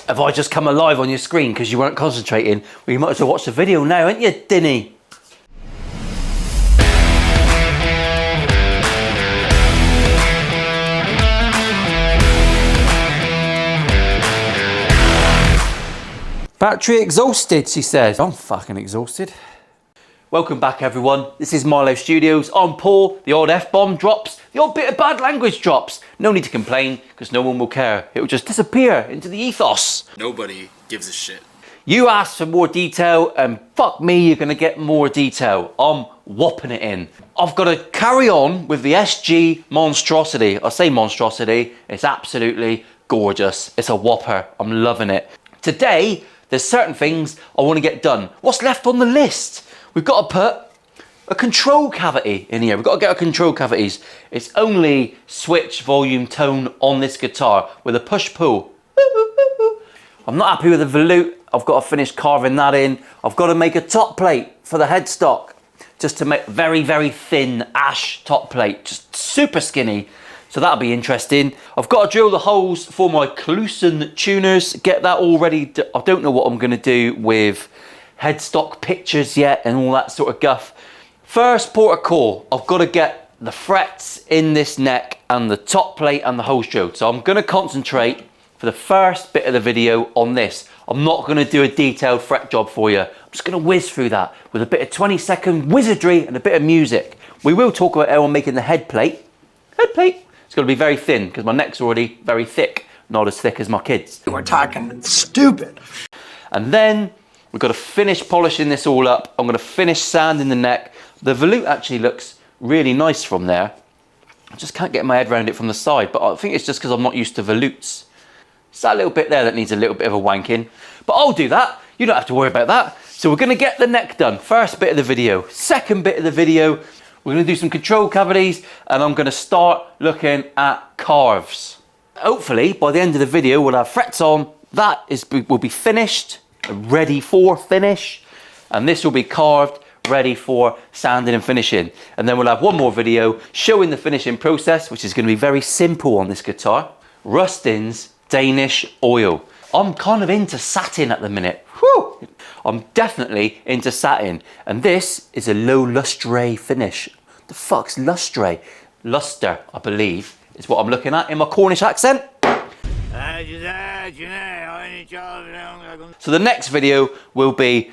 Have I just come alive on your screen because you weren't concentrating? Well, you might as well watch the video now, ain't you, Dinny? Battery exhausted, she says. I'm fucking exhausted. Welcome back, everyone. This is Milo Studios. I'm Paul. The odd F-bomb drops. The odd bit of bad language drops. No need to complain, because no one will care. It will just disappear into the ethos. Nobody gives a shit. You asked for more detail, and fuck me, you're going to get more detail. I'm whopping it in. I've got to carry on with the SG monstrosity. I say monstrosity. It's absolutely gorgeous. It's a whopper. I'm loving it. Today, there's certain things I want to get done. What's left on the list? We've got to put a control cavity in here. We've got to get our control cavities. It's only switch volume tone on this guitar with a push-pull. I'm not happy with the volute. I've got to finish carving that in. I've got to make a top plate for the headstock. Just to make very, very thin ash top plate. Just super skinny. So that'll be interesting. I've got to drill the holes for my Clusen tuners, get that all ready. I don't know what I'm going to do with headstock pictures yet and all that sort of guff. First port of call, I've got to get the frets in this neck and the top plate and the holes drilled. So I'm going to concentrate for the first bit of the video on this. I'm not going to do a detailed fret job for you. I'm just going to whiz through that with a bit of 20-second wizardry and a bit of music. We will talk about how I'm making the head plate. Head plate. It's going to be very thin because my neck's already very thick, not as thick as my kids. We're talking stupid. And then we've got to finish polishing this all up. I'm going to finish sanding the neck. The volute actually looks really nice from there. I just can't get my head around it from the side, but I think it's just because I'm not used to volutes. It's that little bit there that needs a little bit of a wanking, but I'll do that. You don't have to worry about that. So we're going to get the neck done. First bit of the video. Second bit of the video, we're going to do some control cavities and I'm going to start looking at carves. Hopefully by the end of the video we'll have frets on. That will be finished, ready for finish, and this will be carved, ready for sanding and finishing. And then we'll have one more video showing the finishing process, which is going to be very simple on this guitar. Rustin's Danish oil. I'm kind of into satin at the minute. Whew! I'm definitely into satin, and this is a low lustre finish. The fuck's lustre? Luster, I believe, is what I'm looking at in my Cornish accent. So the next video will be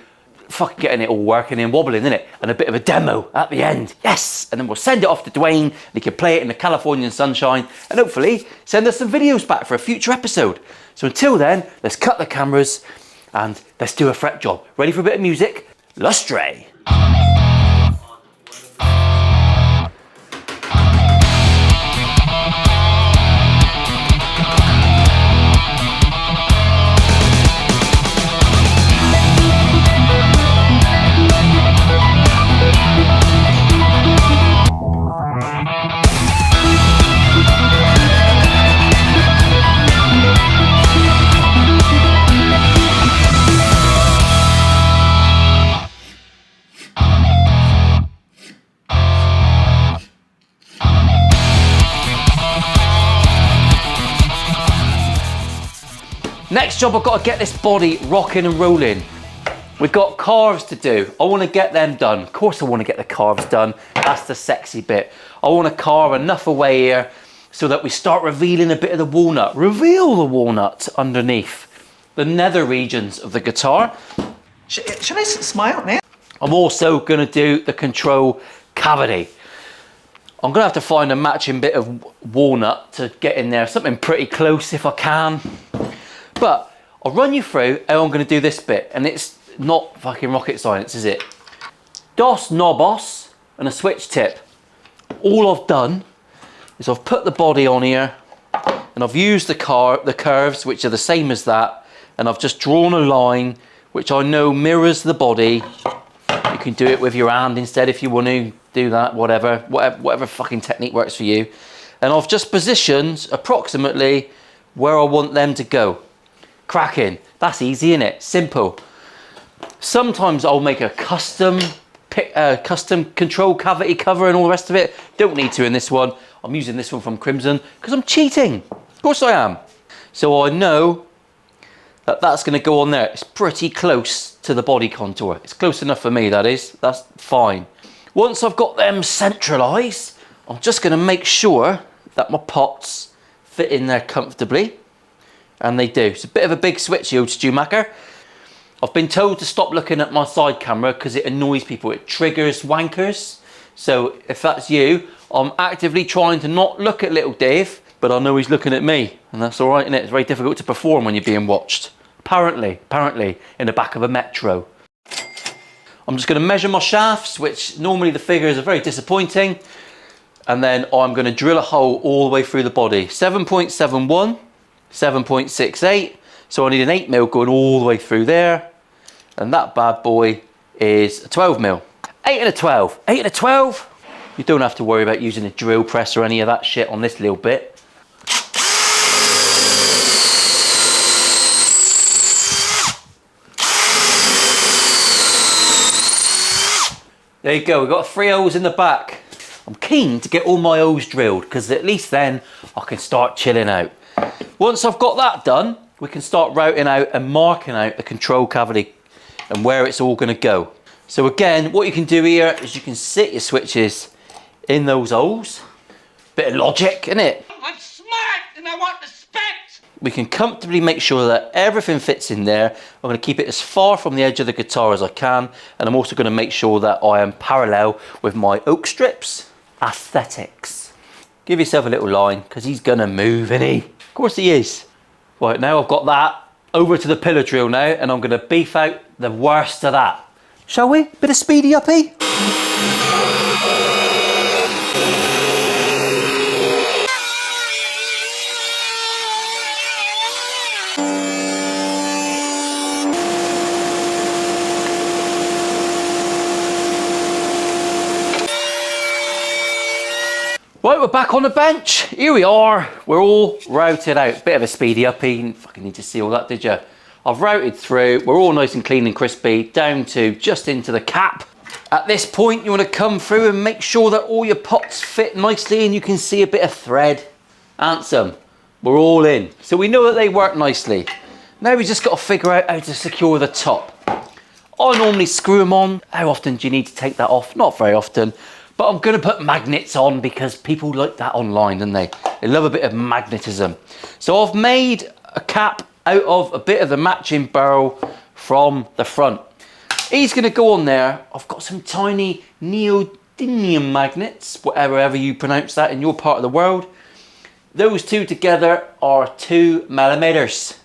fucking getting it all working and wobbling, innit? And a bit of a demo at the end. Yes! And then we'll send it off to Dwayne, and he can play it in the Californian sunshine, and hopefully send us some videos back for a future episode. So until then, let's cut the cameras and let's do a fret job. Ready for a bit of music? Lustre. Next job, I've got to get this body rocking and rolling. We've got carves to do. I want to get them done. Of course I want to get the carves done. That's the sexy bit. I want to carve enough away here so that we start revealing a bit of the walnut. Reveal the walnut underneath the nether regions of the guitar. Should I smile, man? I'm also going to do the control cavity. I'm going to have to find a matching bit of walnut to get in there. Something pretty close if I can. But I'll run you through how I'm going to do this bit, and it's not fucking rocket science, is it? Dos knobos and a switch tip. All I've done is I've put the body on here, and I've used the curves, which are the same as that, and I've just drawn a line which I know mirrors the body. You can do it with your hand instead if you want to do that, whatever fucking technique works for you. And I've just positioned approximately where I want them to go. Cracking. That's easy, innit? Simple. Sometimes I'll make a custom control cavity cover and all the rest of it. Don't need to in this one. I'm using this one from Crimson because I'm cheating. Of course I am. So I know That's going to go on there. It's pretty close to the body contour. It's close enough for me, that is. That's fine. Once I've got them centralised, I'm just going to make sure that my pots fit in there comfortably. And they do. It's a bit of a big switch, the old stew maker. I've been told to stop looking at my side camera because it annoys people. It triggers wankers. So if that's you, I'm actively trying to not look at little Dave, but I know he's looking at me, and that's all right, isn't it? It's very difficult to perform when you're being watched. Apparently, in the back of a metro. I'm just going to measure my shafts, which normally the figures are very disappointing, and then I'm going to drill a hole all the way through the body. 7.71, 7.68, so I need an 8mm going all the way through there, and that bad boy is a 12mm. 8 and a 12. 8 and a 12. You don't have to worry about using a drill press or any of that shit on this little bit. There you go, we've got 3 holes in the back. I'm keen to get all my holes drilled because at least then I can start chilling out. Once I've got that done, we can start routing out and marking out the control cavity and where it's all going to go. So again, what you can do here is you can sit your switches in those holes. Bit of logic, innit? I'm smart and I want respect. We can comfortably make sure that everything fits in there. I'm going to keep it as far from the edge of the guitar as I can, and I'm also going to make sure that I am parallel with my oak strips. Aesthetics. Give yourself a little line, because he's going to move, isn't he? Of course he is. Right, now I've got that. Over to the pillar drill now, and I'm going to beef out the worst of that. Shall we? Bit of speedy uppy? Right, we're back on the bench. Here we are. We're all routed out. Bit of a speedy uppy. You didn't fucking need to see all that, did you? I've routed through. We're all nice and clean and crispy, down to just into the cap. At this point, you want to come through and make sure that all your pots fit nicely and you can see a bit of thread. Handsome. We're all in. So we know that they work nicely. Now we just got to figure out how to secure the top. I normally screw them on. How often do you need to take that off? Not very often. But I'm going to put magnets on because people like that online, don't they? They love a bit of magnetism. So I've made a cap out of a bit of the matching barrel from the front. He's going to go on there. I've got some tiny neodymium magnets, whatever you pronounce that in your part of the world. Those two together are 2mm.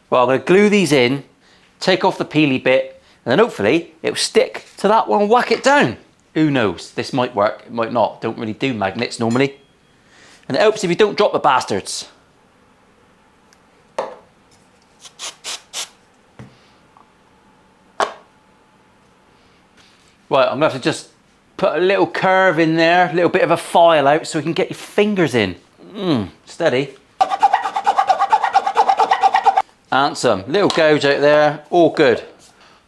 Well, I'm going to glue these in, take off the peely bit, and then hopefully it'll stick to that one and whack it down. Who knows? This might work, it might not. Don't really do magnets normally. And it helps if you don't drop the bastards. Right, I'm going to have to just put a little curve in there, a little bit of a file out so you can get your fingers in. Steady. Handsome. Little gouge out there, all good.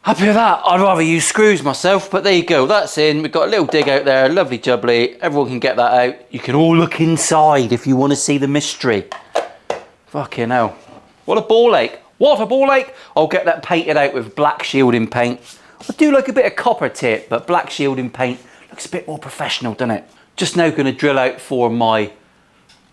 Happy with that. I'd rather use screws myself, but there you go. That's in. We've got a little dig out there, lovely jubbly. Everyone can get that out. You can all look inside if you want to see the mystery. Fucking hell. What a ball ache. What a ball ache. I'll get that painted out with black shielding paint. I do like a bit of copper tip, but black shielding paint looks a bit more professional, doesn't it? Just now going to drill out for my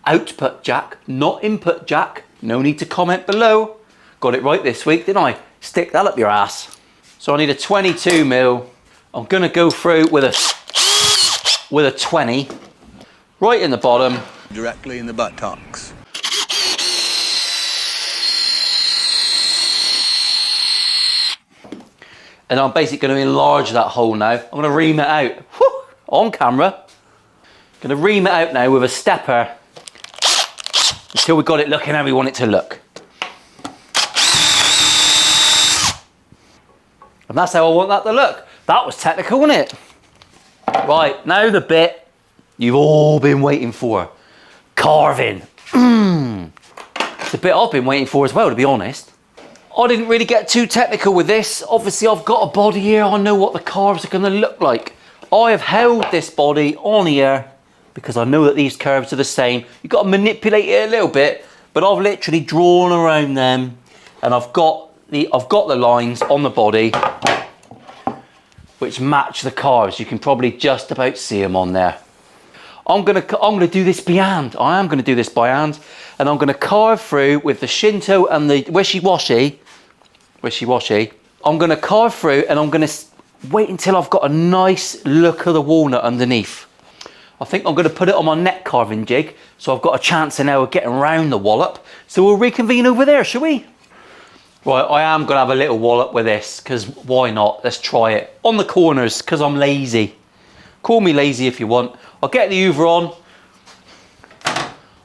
output jack, not input jack. No need to comment below. Got it right this week, didn't I? Stick that up your ass. So I need a 22mm. I'm going to go through with a 20 right in the bottom. Directly in the buttocks. And I'm basically going to enlarge that hole now. I'm going to ream it out. Whew, on camera. Going to ream it out now with a stepper until we've got it looking how we want it to look. And that's how I want that to look. That was technical, wasn't it? Right, now the bit you've all been waiting for. Carving. It's the bit I've been waiting for as well, to be honest. I didn't really get too technical with this. Obviously, I've got a body here. I know what the carves are going to look like. I have held this body on here because I know that these curves are the same. You've got to manipulate it a little bit, but I've literally drawn around them, and I've got the lines on the body which match the carves. You can probably just about see them on there. I'm gonna do this by hand. I am gonna do this by hand, and I'm gonna carve through with the Shinto and the wishy-washy. I'm gonna carve through, and I'm gonna wait until I've got a nice look of the walnut underneath. I think I'm gonna put it on my neck carving jig, so I've got a chance now of getting round the wallop. So we'll reconvene over there, shall we? Right, I am gonna have a little wallop with this, because why not? Let's try it. On the corners, because I'm lazy. Call me lazy if you want. I'll get the hoover on.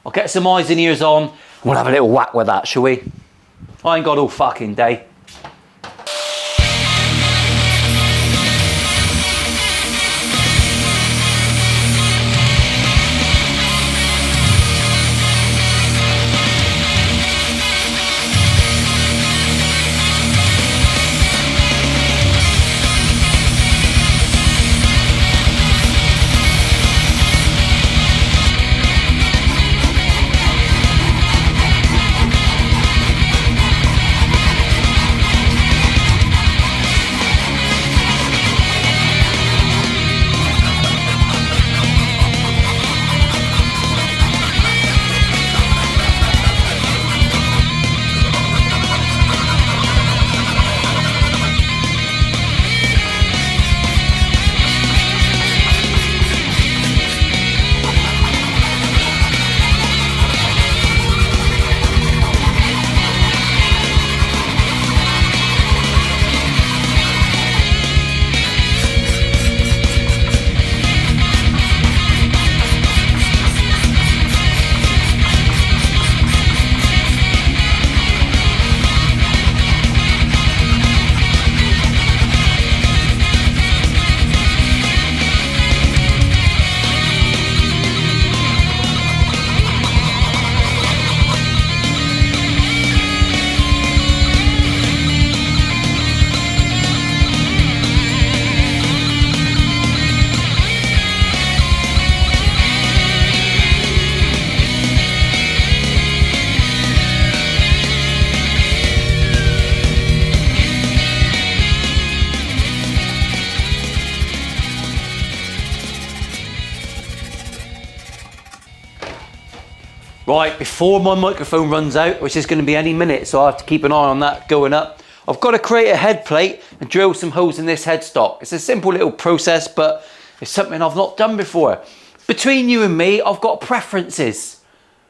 I'll get some eyes and ears on. We'll have a little whack with that, shall we? I ain't got all fucking day. Right, before my microphone runs out, which is going to be any minute, so I have to keep an eye on that going up, I've got to create a head plate and drill some holes in this headstock. It's a simple little process, but it's something I've not done before. Between you and me, I've got preferences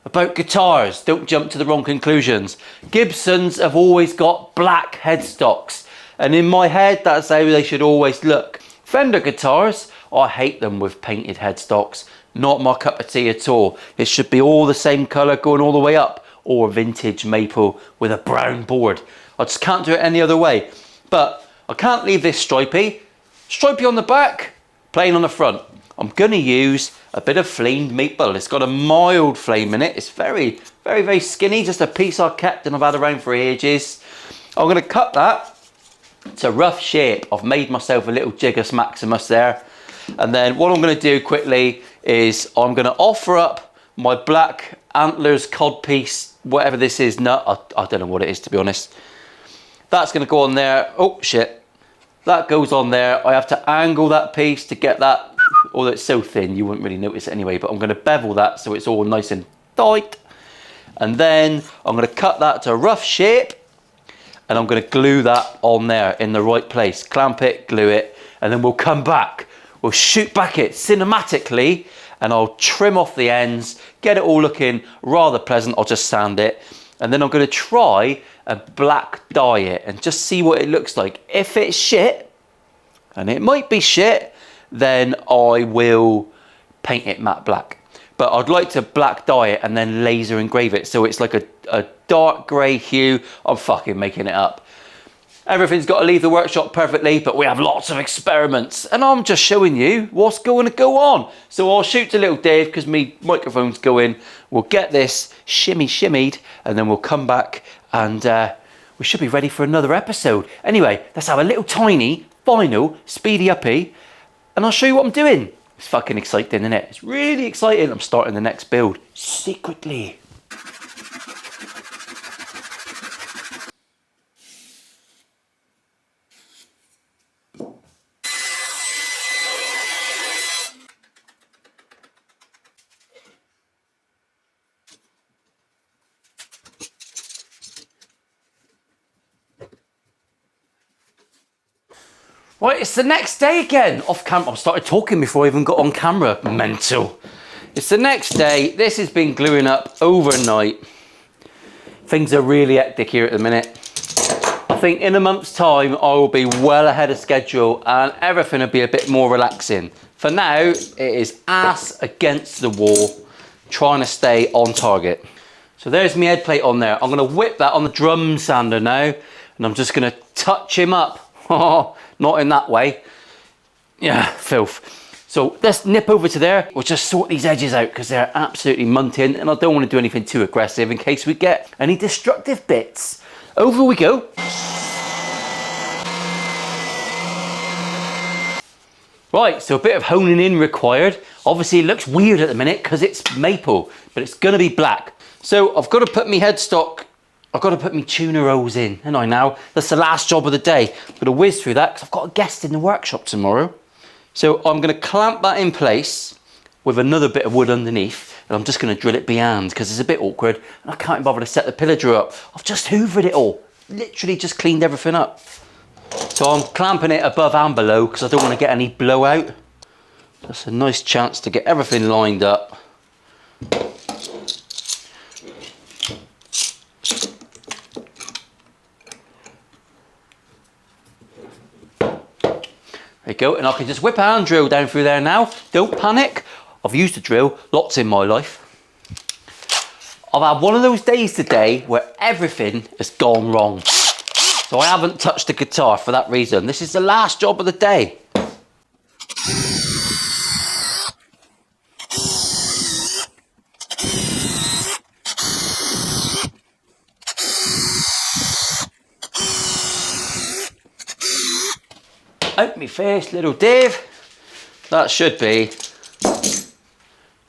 about guitars. Don't jump to the wrong conclusions. Gibsons have always got black headstocks, and in my head, that's how they should always look. Fender guitars, I hate them with painted headstocks. Not my cup of tea at all. It should be all the same colour going all the way up, or vintage maple with a brown board. I just can't do it any other way. But I can't leave this stripy. Stripy on the back, plain on the front. I'm going to use a bit of flamed maple. It's got a mild flame in it. It's very, very, very skinny. Just a piece I kept and I've had around for ages. I'm going to cut that to rough shape. I've made myself a little Gigas Maximus there. And then what I'm going to do quickly is I'm going to offer up my black antlers codpiece, whatever this is, nut. I don't know what it is, to be honest. That's going to go on there. Oh shit, that goes on there. I have to angle that piece to get that, although it's so thin you wouldn't really notice it anyway, but I'm going to bevel that so it's all nice and tight. And then I'm going to cut that to a rough shape, and I'm going to glue that on there in the right place. Clamp it, glue it, and then we'll come back. We'll shoot back it cinematically, and I'll trim off the ends, get it all looking rather pleasant. I'll just sand it, and then I'm going to try and black dye it and just see what it looks like. If it's shit, and it might be shit, then I will paint it matte black. But I'd like to black dye it and then laser engrave it so it's like a dark grey hue. I'm fucking making it up. Everything's got to leave the workshop perfectly, but we have lots of experiments, and I'm just showing you what's going to go on. So I'll shoot to little Dave because my microphone's going. We'll get this shimmied, and then we'll come back and we should be ready for another episode. Anyway, let's have a little tiny final speedy uppy, and I'll show you what I'm doing. It's fucking exciting, isn't it? It's really exciting. I'm starting the next build secretly. Right, it's the next day again. Off camera. I started talking before I even got on camera. Mental. It's the next day. This has been gluing up overnight. Things are really hectic here at the minute. I think in a month's time, I will be well ahead of schedule and everything will be a bit more relaxing. For now, it is ass against the wall, trying to stay on target. So there's my head plate on there. I'm gonna whip that on the drum sander now, and I'm just gonna touch him up. Not in that way. Yeah, filth. So let's nip over to there. We'll just sort these edges out because they're absolutely munting, and I don't want to do anything too aggressive in case we get any destructive bits. Over we go. Right, so a bit of honing in required. Obviously it looks weird at the minute because it's maple, but it's gonna be black. So I've got to put my headstock, I've got to put my tuner hose in, haven't I now? That's the last job of the day. I'm gonna whiz through that because I've got a guest in the workshop tomorrow. So I'm gonna clamp that in place with another bit of wood underneath, and I'm just gonna drill it by hand because it's a bit awkward and I can't even bother to set the pillager up. I've just hoovered it all, literally just cleaned everything up. So I'm clamping it above and below because I don't want to get any blowout. That's a nice chance to get everything lined up. There you go, and I can just whip a hand drill down through there now. Don't panic. I've used a drill lots in my life. I've had one of those days today where everything has gone wrong. So I haven't touched the guitar for that reason. This is the last job of the day. Out me face, little Dave. That should be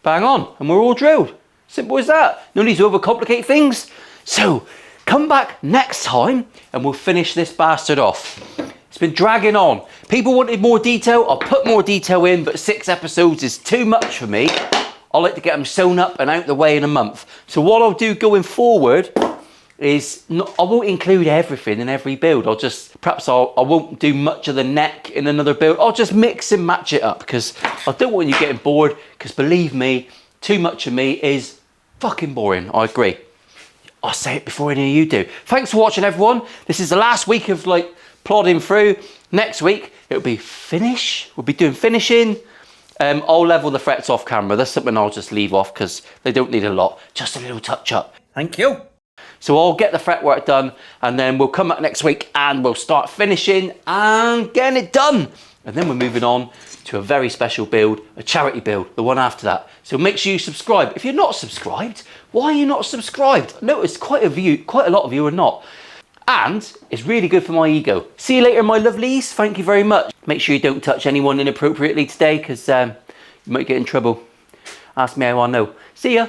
bang on, and we're all drilled. Simple as that. No need to overcomplicate things. So come back next time and we'll finish this bastard off. It's been dragging on. People wanted more detail. I'll put more detail in, but 6 episodes is too much for me. I like to get them sewn up and out the way in a month. So what I'll do going forward is I won't include everything in every build. I won't do much of the neck in another build. I'll just mix and match it up because I don't want you getting bored, because believe me, too much of me is fucking boring. I agree. I'll say it before any of you do. Thanks for watching, everyone. This is the last week of plodding through. Next week it'll be finish. We'll be doing finishing. I'll level the frets off camera. That's something I'll just leave off because they don't need a lot. Just a little touch up. Thank you. So I'll get the fretwork done and then we'll come back next week and we'll start finishing and getting it done. And then we're moving on to a very special build, a charity build, the one after that. So make sure you subscribe. If you're not subscribed, why are you not subscribed? I noticed quite a lot of you are not. And it's really good for my ego. See you later, my lovelies. Thank you very much. Make sure you don't touch anyone inappropriately today because you might get in trouble. Ask me how I know. See ya.